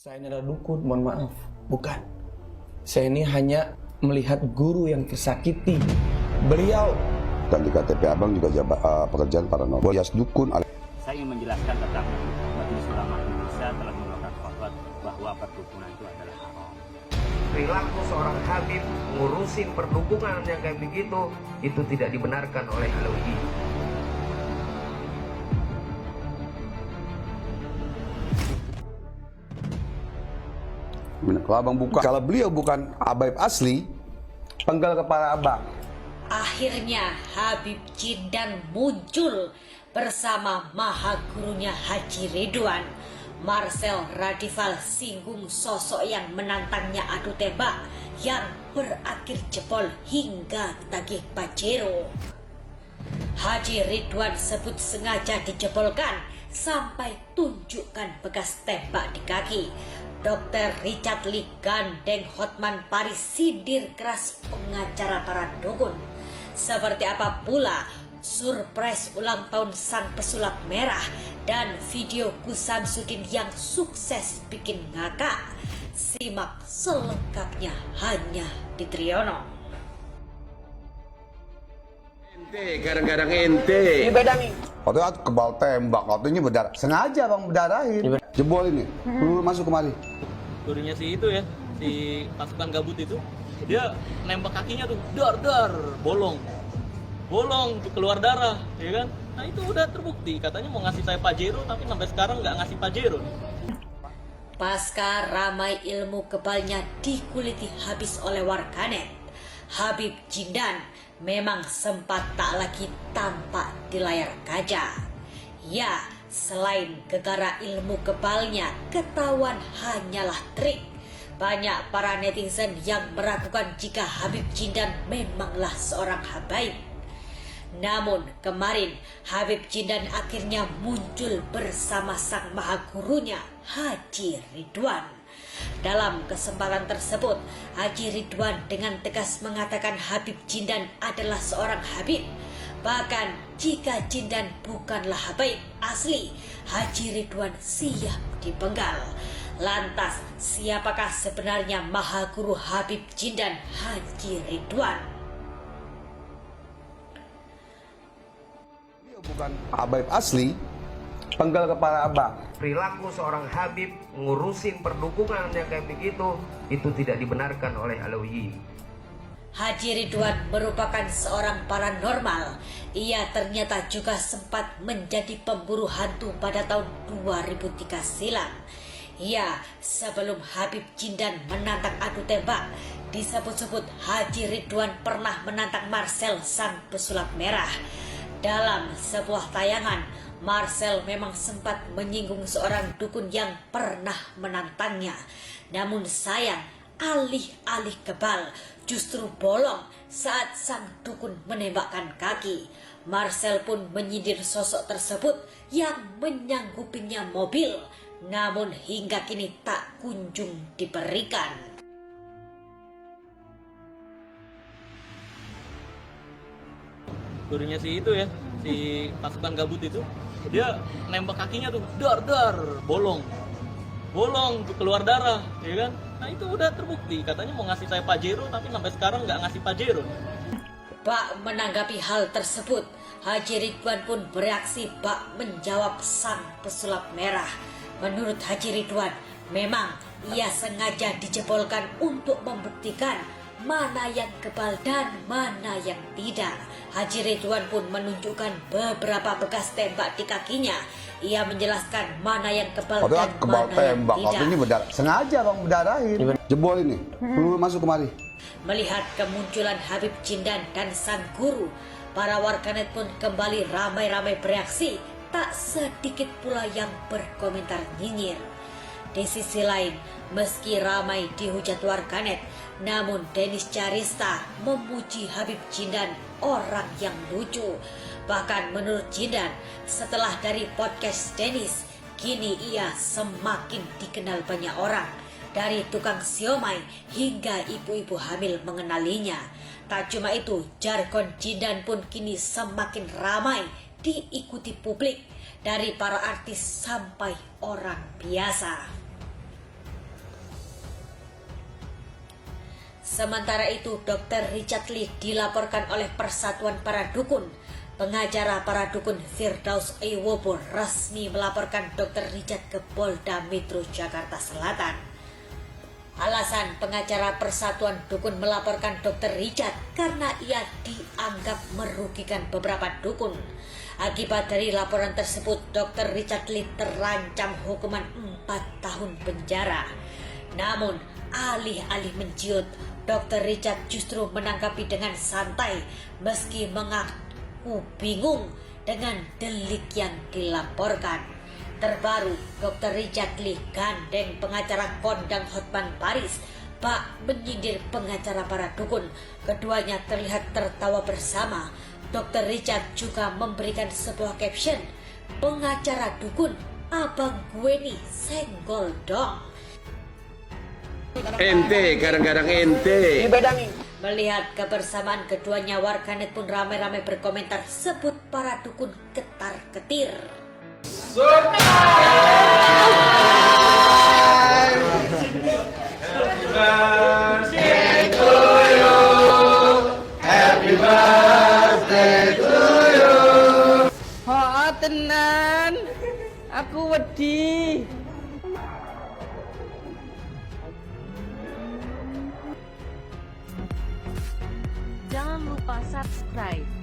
Saya ini adalah dukun, mohon maaf. Bukan. Saya ini hanya melihat guru yang tersakiti. Beliau dan di KTP Abang juga pekerjaan paranormal alias dukun. Saya ingin menjelaskan tentang Majelis Ulama Indonesia telah mengeluarkan fatwa bahwa perdukunan itu adalah haram. Perilaku seorang Habib ngurusin perdukunan yang kayak begitu itu tidak dibenarkan oleh Alawi. Kalau Abang buka, kalau beliau bukan Habaib asli, penggal kepala Abang. Akhirnya Habib Jindan muncul bersama maha gurunya Haji Ridwan. Marcel Radival singgung sosok yang menantangnya adu tembak yang berakhir jebol hingga tagih Pajero. Haji Ridwan sebut sengaja dijebolkan sampai tunjukkan bekas tembak di kaki. Dr. Richard Lee gandeng Hotman Paris sindir keras pengacara para dukun. Seperti apa pula surprise ulang tahun sang pesulap merah dan video Gus Samsudin yang sukses bikin ngakak. Simak selengkapnya hanya di Triono. Ente, kadang-kadang ente. ini beda nih. Waktu itu kebal tembak, waktunya berdarah. Sengaja Bang berdarahin. Jebol ini, lu masuk kemari. Gurunya si itu ya, si pasukan gabut itu, dia nembak kakinya tuh, dar, bolong keluar darah, ya kan? Nah itu udah terbukti, katanya mau ngasih saya Pajero, tapi sampai sekarang nggak ngasih Pajero. Pasca ramai ilmu kebalnya dikuliti habis oleh warganet, Habib Jindan memang sempat tak lagi tampak di layar kaca. Ya, selain gegara ilmu kebalnya, ketahuan hanyalah trik. Banyak para netizen yang meragukan jika Habib Jindan memanglah seorang habaib. Namun kemarin Habib Jindan akhirnya muncul bersama sang maha gurunya Haji Ridwan. Dalam kesempatan tersebut, Haji Ridwan dengan tegas mengatakan Habib Jindan adalah seorang habib. Bahkan jika Jindan bukanlah habaib asli, Haji Ridwan siap dipenggal. Lantas siapakah sebenarnya maha guru Habib Jindan Haji Ridwan? Beliau bukan Habaib asli, penggal kepala Abang. Perilaku seorang Habib ngurusin perdukunan yang kayak begitu itu tidak dibenarkan oleh Alawi. Haji Ridwan merupakan seorang paranormal. Ia ternyata juga sempat menjadi pemburu hantu pada tahun 2003 silam. Ya, sebelum Habib Jindan menantang adu tembak, disebut-sebut Haji Ridwan pernah menantang Marcel sang pesulap merah. Dalam sebuah tayangan, Marcel memang sempat menyinggung seorang dukun yang pernah menantangnya. Namun sayang, alih-alih kebal, justru bolong saat sang dukun menembakkan kaki. Marcel pun menyindir sosok tersebut yang menyanggupinya mobil, namun hingga kini tak kunjung diberikan. Gurunya si itu ya, si pasukan gabut itu, dia nembak kakinya tuh, dar, bolong keluar darah, ya kan? Nah itu udah terbukti, katanya mau ngasih saya Pajero, tapi sampai sekarang nggak ngasih Pajero. Bak menanggapi hal tersebut, Haji Ridwan pun bereaksi bak menjawab sang pesulap merah. Menurut Haji Ridwan, memang ia sengaja dijebolkan untuk membuktikan mana yang kebal dan mana yang tidak. Haji Ridwan pun menunjukkan beberapa bekas tembak di kakinya. Ia menjelaskan mana yang kebal Waktu dan itu kebal mana tembak, yang waktunya tidak. berdarah. Sengaja Bang berdarahin. Jebol ini, lu masuk kemari. Melihat kemunculan Habib Jindan dan sang guru, para warganet pun kembali ramai-ramai bereaksi. Tak sedikit pula yang berkomentar nyinyir. Di sisi lain, meski ramai dihujat warganet, namun Dennis Carista memuji Habib Jindan orang yang lucu. Bahkan menurut Jindan, setelah dari podcast Dennis, kini ia semakin dikenal banyak orang. Dari tukang siomay hingga ibu-ibu hamil mengenalinya. Tak cuma itu, jargon Jindan pun kini semakin ramai diikuti publik, dari para artis sampai orang biasa. Sementara itu, Dr. Richard Lee dilaporkan oleh Persatuan Para Dukun. Pengacara para dukun Firdaus Iwobo resmi melaporkan Dr. Richard ke Polda Metro Jakarta Selatan. Alasan pengacara Persatuan Dukun melaporkan Dr. Richard karena ia dianggap merugikan beberapa dukun. Akibat dari laporan tersebut, Dr. Richard Lee terancam hukuman 4 tahun penjara. Namun, alih-alih menciut, Dr. Richard justru menanggapi dengan santai meski mengaku bingung dengan delik yang dilaporkan. Terbaru, Dr. Richard Lee gandeng pengacara kondang Hotman Paris bak menyindir pengacara para dukun. Keduanya terlihat tertawa bersama. Dr. Richard juga memberikan sebuah caption, "Pengacara dukun, abang gue nih senggol dong." Ente, kadang-kadang ente. Melihat kebersamaan keduanya, warganet pun ramai-ramai berkomentar sebut para dukun ketar-ketir. Tenan, aku wedi. Jangan lupa subscribe.